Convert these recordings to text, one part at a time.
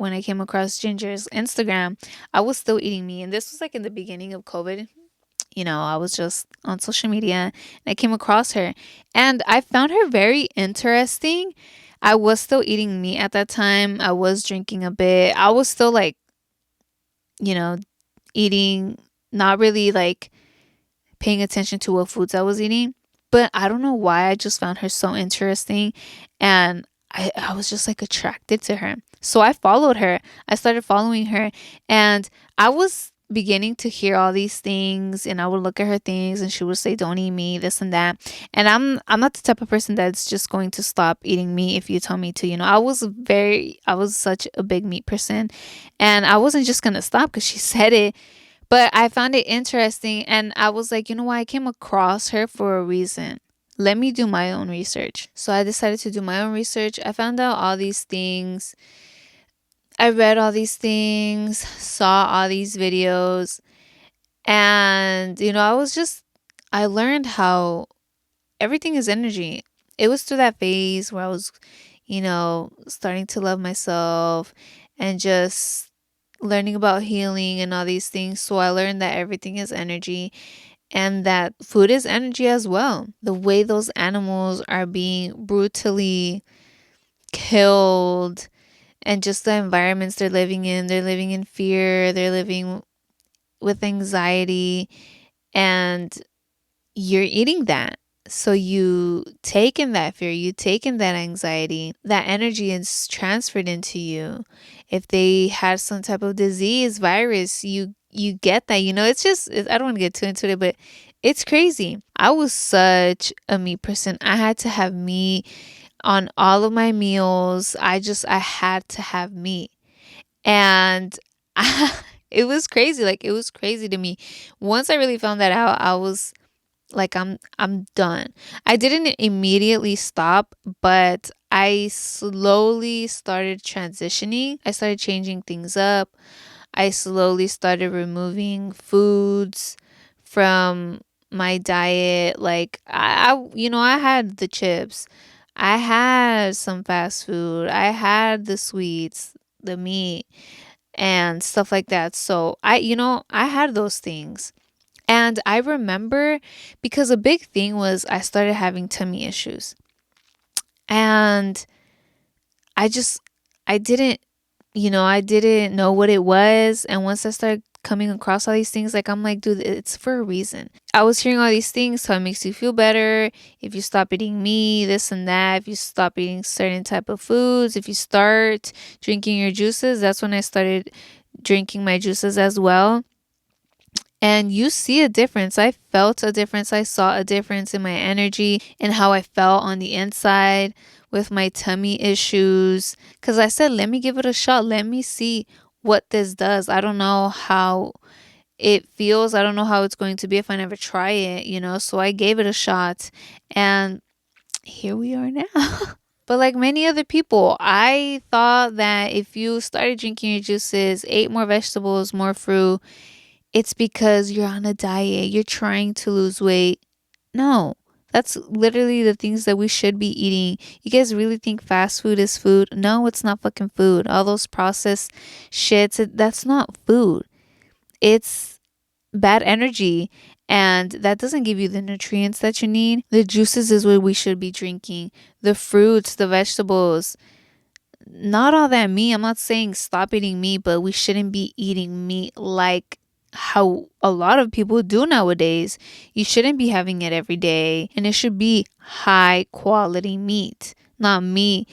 when I came across Ginger's Instagram, I was still eating meat. And this was like in the beginning of COVID. I was just on social media and I came across her and I found her very interesting. I was still eating meat at that time. I was drinking a bit. I was still like, you know, eating, not really like paying attention to what foods I was eating. But I don't know why I just found her so interesting. And I was just like attracted to her. So I followed her. I started following her. And I was beginning to hear all these things and I would look at her things and she would say, don't eat meat, this and that. And I'm not the type of person that's just going to stop eating meat if you tell me to. I was such a big meat person. And I wasn't just gonna stop because she said it, but I found it interesting and I was like, you know what? I came across her for a reason. Let me do my own research. So I decided to do my own research. I found out all these things. I read all these things, saw all these videos, and I learned how everything is energy. It was through that phase where I was, starting to love myself and just learning about healing and all these things. So I learned that everything is energy and that food is energy as well. The way those animals are being brutally killed and just the environments they're living in fear, they're living with anxiety, and you're eating that. So you take in that fear, you take in that anxiety, that energy is transferred into you. If they had some type of disease, virus, you get that. I don't want to get too into it, but it's crazy. I was such a meat person. I had to have meat on all of my meals. I had to have meat. And it was crazy. Like it was crazy to me. Once I really found that out, I was like I'm done. I didn't immediately stop, but I slowly started transitioning. I started changing things up. I slowly started removing foods from my diet. Like I had the chips. I had some fast food. I had the sweets, the meat and stuff like that. So I had those things. And I remember because a big thing was I started having tummy issues. And I just, I didn't, I didn't know what it was. And once I started coming across all these things, like, I'm like, dude, it's for a reason. I was hearing all these things, how it makes you feel better. If you stop eating meat, this and that, if you stop eating certain type of foods, if you start drinking your juices, that's when I started drinking my juices as well. And you see a difference. I felt a difference. I saw a difference in my energy and how I felt on the inside with my tummy issues. Because I said, let me give it a shot. Let me see what this does. I don't know how it feels. I don't know how it's going to be if I never try it. So I gave it a shot. And here we are now. But like many other people, I thought that if you started drinking your juices, ate more vegetables, more fruit, it's because you're on a diet, you're trying to lose weight. No, that's literally the things that we should be eating. You guys really think fast food is food? No, it's not fucking food. All those processed shits, that's not food. It's bad energy. And that doesn't give you the nutrients that you need. The juices is what we should be drinking. The fruits, the vegetables, not all that meat. I'm not saying stop eating meat, but we shouldn't be eating meat like how a lot of people do nowadays. You shouldn't be having it every day, and it should be high quality meat, not meat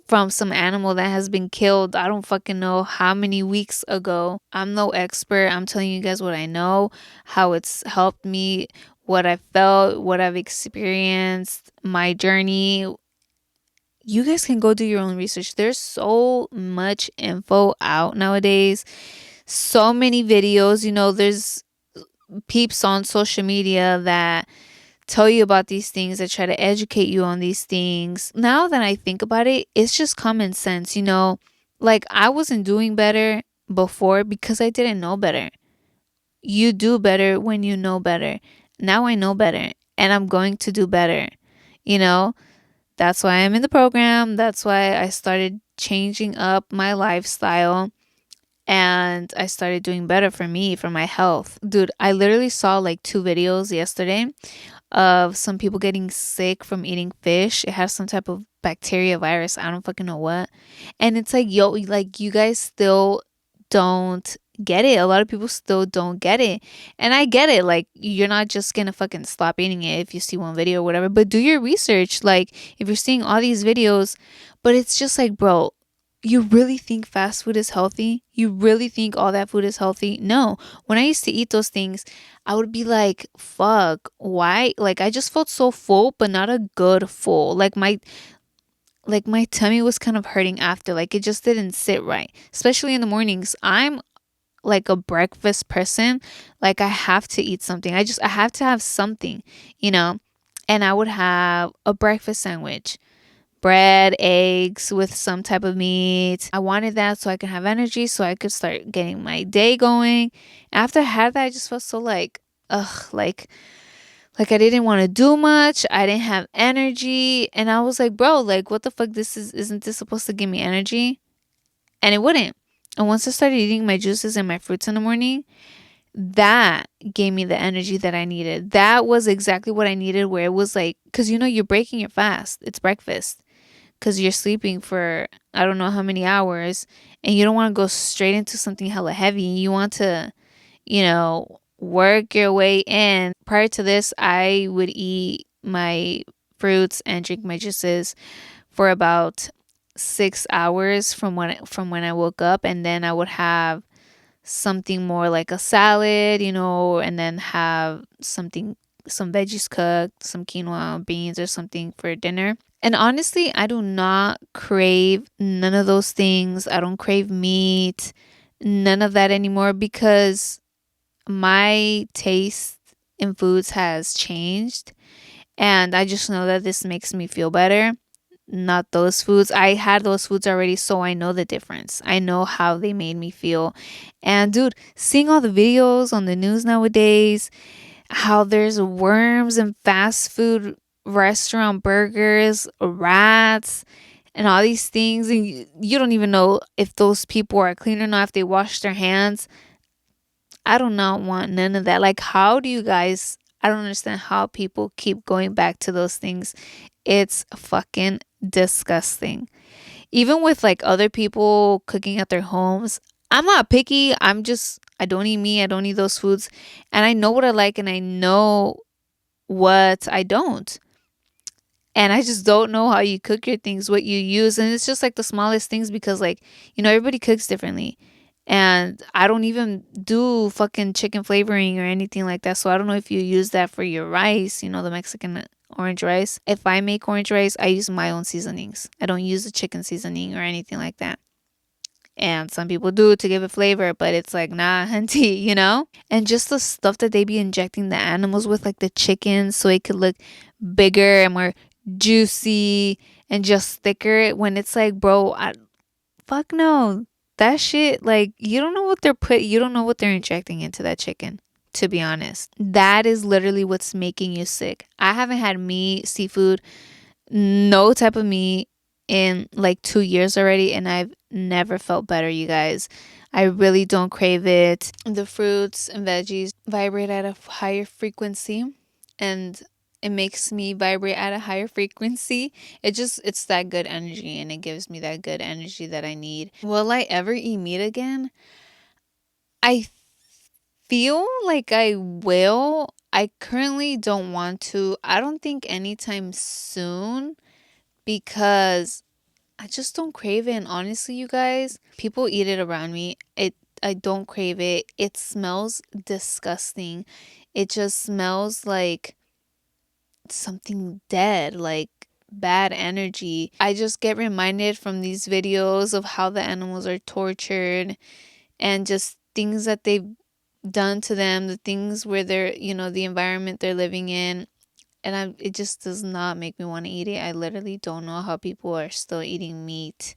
from some animal that has been killed I don't fucking know how many weeks ago. I'm no expert. I'm telling you guys what I know, how it's helped me, what I felt, what I've experienced, my journey. You guys can go do your own research. There's so much info out nowadays, so many videos. There's peeps on social media that tell you about these things, that try to educate you on these things. Now that I think about it, it's just common sense. Like, I wasn't doing better before because I didn't know better. You do better when you know better. Now I know better and I'm going to do better. you know That's why I'm in the program. That's why I started changing up my lifestyle, and I started doing better for me, for my health. Dude, I literally saw like two videos yesterday of some people getting sick from eating fish. It has some type of bacteria virus. I don't fucking know what. And it's like, yo, like you guys still don't get it. A lot of people still don't get it. And I get it. Like, you're not just gonna fucking stop eating it if you see one video or whatever, but do your research. Like, if you're seeing all these videos, but it's just like, bro, you really think fast food is healthy? You really think all that food is healthy? No. When I used to eat those things, I would be like, fuck, why? Like, I just felt so full, but not a good full. Like my tummy was kind of hurting after. Like, it just didn't sit right. Especially in the mornings. I'm like a breakfast person. Like, I have to eat something. I have to have something, you know? And I would have a breakfast sandwich, bread, eggs with some type of meat. I wanted that so I could have energy, so I could start getting my day going. After I had that, I just felt so like, ugh, like I didn't want to do much. I didn't have energy, and I was like, bro, like what the fuck? Isn't this supposed to give me energy? And it wouldn't. And once I started eating my juices and my fruits in the morning, that gave me the energy that I needed. That was exactly what I needed, where it was like, because you're breaking your fast. It's breakfast because you're sleeping for I don't know how many hours, and you don't want to go straight into something hella heavy. You want to, work your way in. Prior to this, I would eat my fruits and drink my juices for about 6 hours from when I woke up, and then I would have something more like a salad, and then have some veggies cooked, some quinoa beans or something for dinner. And honestly, I do not crave none of those things. I don't crave meat, none of that anymore, because my taste in foods has changed. And I just know that this makes me feel better. Not those foods. I had those foods already, so I know the difference. I know how they made me feel. And dude, seeing all the videos on the news nowadays, how there's worms in fast food restaurant burgers, rats, and all these things, and you don't even know if those people are clean or not, if they wash their hands. I do not want none of that. Like, how do you guys? I don't understand how people keep going back to those things. It's fucking disgusting. Even with like other people cooking at their homes, I'm not picky. I don't eat meat. I don't eat those foods. And I know what I like and I know what I don't. And I just don't know how you cook your things, what you use. And it's just like the smallest things, because like, everybody cooks differently. And I don't even do fucking chicken flavoring or anything like that. So I don't know if you use that for your rice, the Mexican orange rice. If I make orange rice, I use my own seasonings. I don't use the chicken seasoning or anything like that. And some people do to give it flavor, but it's like, nah, hunty, And just the stuff that they be injecting the animals with, like the chicken, so it could look bigger and more juicy and just thicker. When it's like, bro, fuck no. That shit, like, you don't know what they're injecting into that chicken, to be honest. That is literally what's making you sick. I haven't had meat, seafood, no type of meat in like 2 years already, and I've never felt better, you guys. I really don't crave it. The fruits and veggies vibrate at a higher frequency, and it makes me vibrate at a higher frequency. It's that good energy, and it gives me that good energy that I need. Will I ever eat meat again? I feel like I will. I currently don't want to. I don't think anytime soon, because I just don't crave it. And honestly, you guys, people eat it around me. I don't crave it. It smells disgusting. It just smells like something dead, like bad energy. I just get reminded from these videos of how the animals are tortured, and just things that they've done to them, the things where they're, the environment they're living in. And it just does not make me want to eat it. I literally don't know how people are still eating meat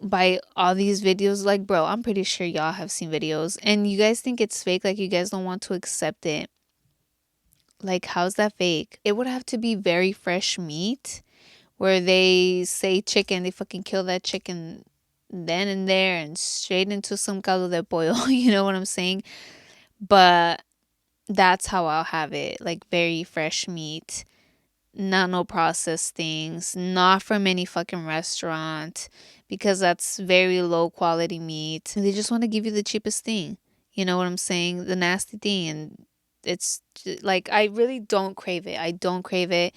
by all these videos. Like, bro, I'm pretty sure y'all have seen videos and you guys think it's fake. Like, you guys don't want to accept it. Like, how's that fake? It would have to be very fresh meat where they say chicken, they fucking kill that chicken then and there and straight into some caldo de pollo. You know what I'm saying? But that's how I'll have it. Like very fresh meat, not no processed things, not from any fucking restaurant, because that's very low quality meat. They just want to give you the cheapest thing. You know what I'm saying? The nasty thing. And like, I really don't crave it. I don't crave it.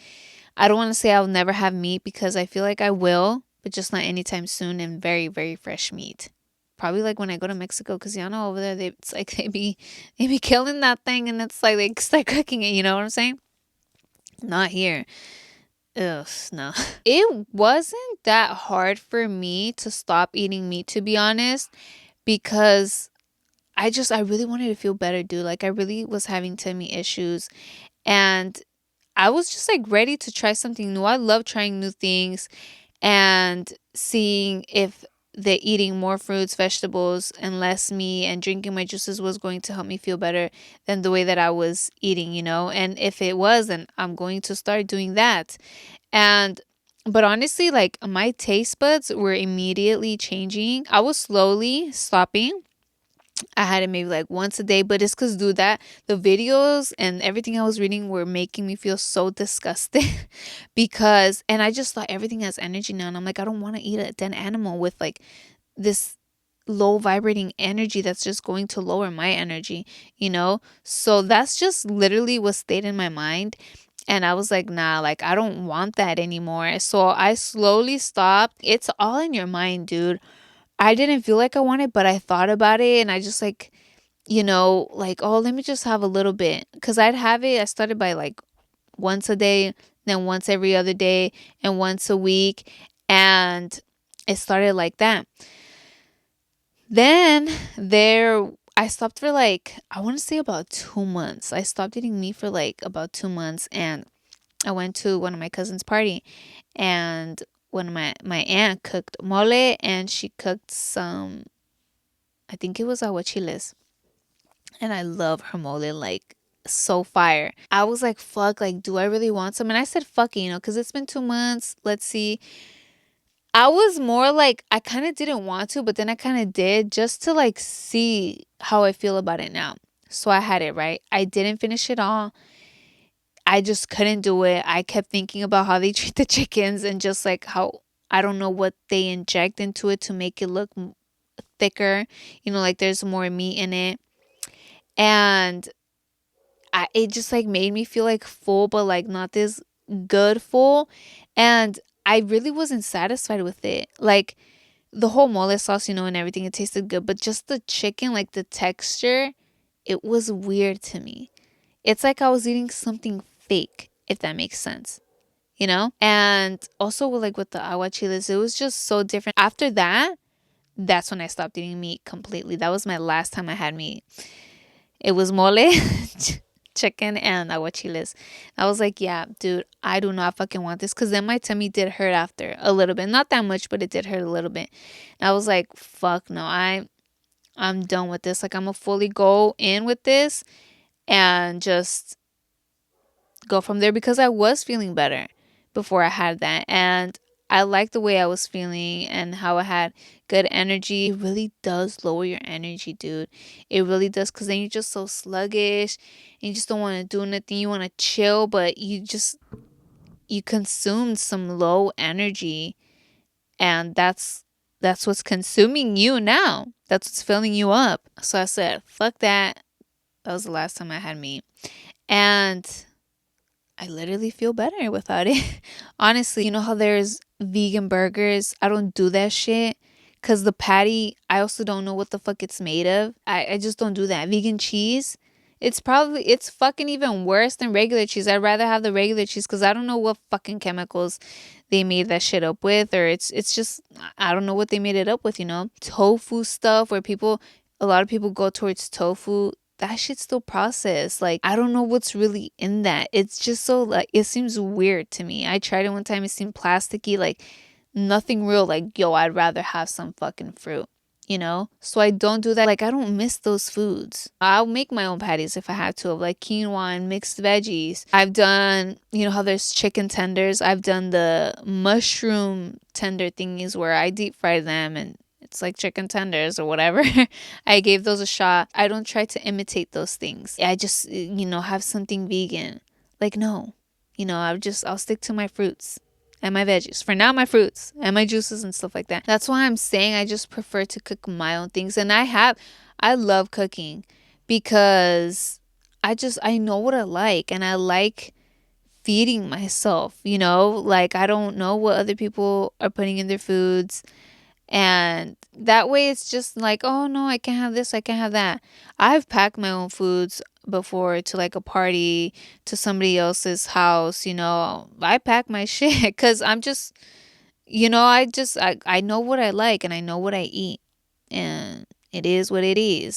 I don't want to say I'll never have meat because I feel like I will, but just not anytime soon, and very, very fresh meat. Probably like when I go to Mexico, because y'all know over there, it's like they be killing that thing, and it's like they start cooking it. You know what I'm saying? Not here. Ugh, no. It wasn't that hard for me to stop eating meat, to be honest, because I really wanted to feel better, dude. Like, I really was having tummy issues, and I was just like ready to try something new. I love trying new things and seeing if the eating more fruits, vegetables, and less meat and drinking my juices was going to help me feel better than the way that I was eating, you know? And if it was, then I'm going to start doing that. And but honestly, like my taste buds were immediately changing. I was slowly stopping. I had it maybe like once a day, but it's because, dude, that the videos and everything I was reading were making me feel so disgusted because, and I just thought everything has energy now. And I'm like, I don't want to eat a dead animal with like this low vibrating energy that's just going to lower my energy, you know? So that's just literally what stayed in my mind. And I was like, nah, like I don't want that anymore. So I slowly stopped. It's all in your mind, dude. I didn't feel like I wanted, but I thought about it and I just like, like, oh, let me just have a little bit. Cause I'd have it. I started by like once a day, then once every other day, and once a week. And it started like that. Then I stopped for like, I want to say about 2 months. I stopped eating meat for like about 2 months. And I went to one of my cousin's party, and when my aunt cooked mole, and she cooked some, I think it was aguachiles, and I love her mole like so fire. I was like, fuck, like, do I really want some? And I said, fuck it, because it's been 2 months. Let's see. I was more like, I kind of didn't want to, but then I kind of did just to like see how I feel about it now. So I had it, right? I didn't finish it all. I just couldn't do it. I kept thinking about how they treat the chickens and just like how I don't know what they inject into it to make it look thicker. Like there's more meat in it. And it just like made me feel like full, but like not this good full. And I really wasn't satisfied with it. Like the whole mole sauce, and everything, it tasted good, but just the chicken, like the texture, it was weird to me. It's like I was eating something fake, if that makes sense, And also with the aguachiles, it was just so different. After that, that's when I stopped eating meat completely. That was my last time I had meat. It was mole, chicken, and aguachiles. I was like, yeah, dude, I do not fucking want this. Because then my tummy did hurt after a little bit. Not that much, but it did hurt a little bit. And I was like, fuck no, I'm done with this. Like, I'm going to fully go in with this and just go from there, because I was feeling better before I had that. And I liked the way I was feeling and how I had good energy. It really does lower your energy, dude. It really does, because then you're just so sluggish and you just don't want to do nothing. You want to chill, but you consumed some low energy, and that's what's consuming you now. That's what's filling you up. So I said, fuck that. That was the last time I had meat. And I literally feel better without it. Honestly, you know how there's vegan burgers? I don't do that shit. Because the patty, I also don't know what the fuck it's made of. I just don't do that. Vegan cheese, it's fucking even worse than regular cheese. I'd rather have the regular cheese because I don't know what fucking chemicals they made that shit up with. Or it's just, I don't know what they made it up with. Tofu stuff where a lot of people go towards tofu. That shit's still processed. Like, I don't know what's really in that. It's just so, like, it seems weird to me. I tried it one time. It seemed plasticky, like nothing real. Like, yo, I'd rather have some fucking fruit. So I don't do that. Like, I don't miss those foods. I'll make my own patties if I have to, of like quinoa and mixed veggies. I've done, how there's chicken tenders. I've done the mushroom tender thingies where I deep fry them and it's like chicken tenders or whatever. I gave those a shot. I don't try to imitate those things. I just, have something vegan. Like, no, I'll stick to my fruits and my veggies. For now, my fruits and my juices and stuff like that. That's why I'm saying I just prefer to cook my own things. And I love cooking because I know what I like, and I like feeding myself, like I don't know what other people are putting in their foods. And that way it's just like, oh no, I can't have this, I can't have that. I've packed my own foods before to like a party, to somebody else's house, I pack my shit because I'm just, I know what I like and I know what I eat. And it is what it is.